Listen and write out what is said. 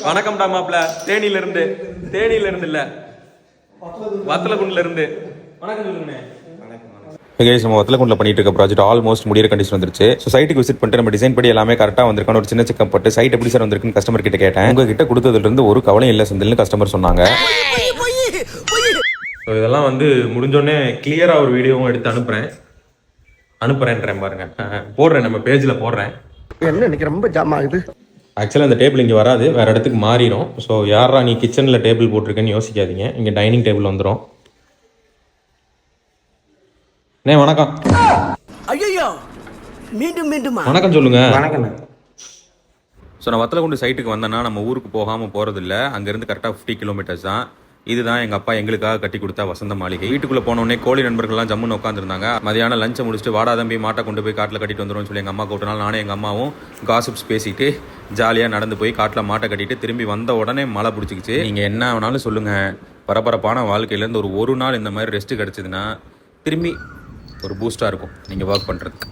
வணக்கம்டா மாப்ள. தேனியில இருந்து இல்ல, வத்தலகுண்டுல இருந்து. வணக்கம் சொல்லுங்கண்ணே. நம்ம வத்தலகுண்டில் பண்ணிட்டு இருக்க ப்ராஜெக்ட் ஆல்மோஸ்ட் முடியிற கண்டிஷன் வந்துருச்சு. ஸோ சைட்டுக்கு விசிட் பண்ணிட்டு நம்ம டிசைன் படி எல்லாமே கரெக்டாக வந்திருக்கான ஒரு சின்ன செக்அப் போட்டு சைட் எப்படி சார் வந்திருக்குன்னு கஸ்டமர் கிட்ட கேட்டேன். உங்ககிட்ட கொடுத்ததுல இருந்து ஒரு கவலையும் இல்லை செந்தில்னு கஸ்டமர் சொன்னாங்க. ஸோ இதெல்லாம் வந்து முடிஞ்சோடனே கிளியராக ஒரு வீடியோவும் எடுத்து அனுப்புறேன்றேன் பாருங்க. போடுறேன், நம்ம பேஜில் போடுறேன். என்ன இன்னைக்கு ரொம்ப ஜாம் ஆகுது. ஆக்சுவலாக அந்த டேபிள் இங்கே வராது, வேறு இடத்துக்கு மாறிடும். ஸோ யாரா நீ கிச்சனில் டேபிள் போட்டிருக்கேன்னு யோசிக்காதீங்க, இங்கே டைனிங் டேபிள் வந்துடும். வணக்கம். ஐயோ மீண்டும் மீண்டும் வணக்கம் சொல்லுங்க. வணக்கம். ஸோ நான் வத்தலகுண்டு சைட்டுக்கு வந்தேன்னா நம்ம ஊருக்கு போகாமல் போகிறதில்ல. அங்கேருந்து கரெக்டாக 50 கிலோமீட்டர்ஸ் தான். இதுதான் எங்கள் அப்பா எங்களுக்காக கட்டி கொடுத்தா வசந்த மாளிகை. வீட்டுக்குள்ளே போனோடனே கோழி நண்பர்கள்லாம் ஜம்முன்னு உட்காந்துருந்தாங்க. மதியானம் லஞ்சை முடிச்சுட்டு வாடா தம்பி மாட்டை கொண்டு போய் காட்டில் கட்டிட்டு வந்துடும் சொல்லி எங்கள் அம்மா கூப்பிட்டனால நானே எங்கள் அம்மாவும் காசிப்ஸ் பேசிட்டு ஜாலியாக நடந்து போய் காட்டில் மாட்டை கட்டிட்டு திரும்பி வந்த உடனே மழை பிடிச்சிக்கிச்சு. நீங்கள் என்ன வேணாலும் சொல்லுங்கள், பரபரப்பான வாழ்க்கையிலேருந்து ஒரு நாள் இந்த மாதிரி ரெஸ்ட்டு கிடச்சிதுன்னா திரும்பி ஒரு பூஸ்டாக இருக்கும் நீங்கள் ஒர்க் பண்ணுறதுக்கு.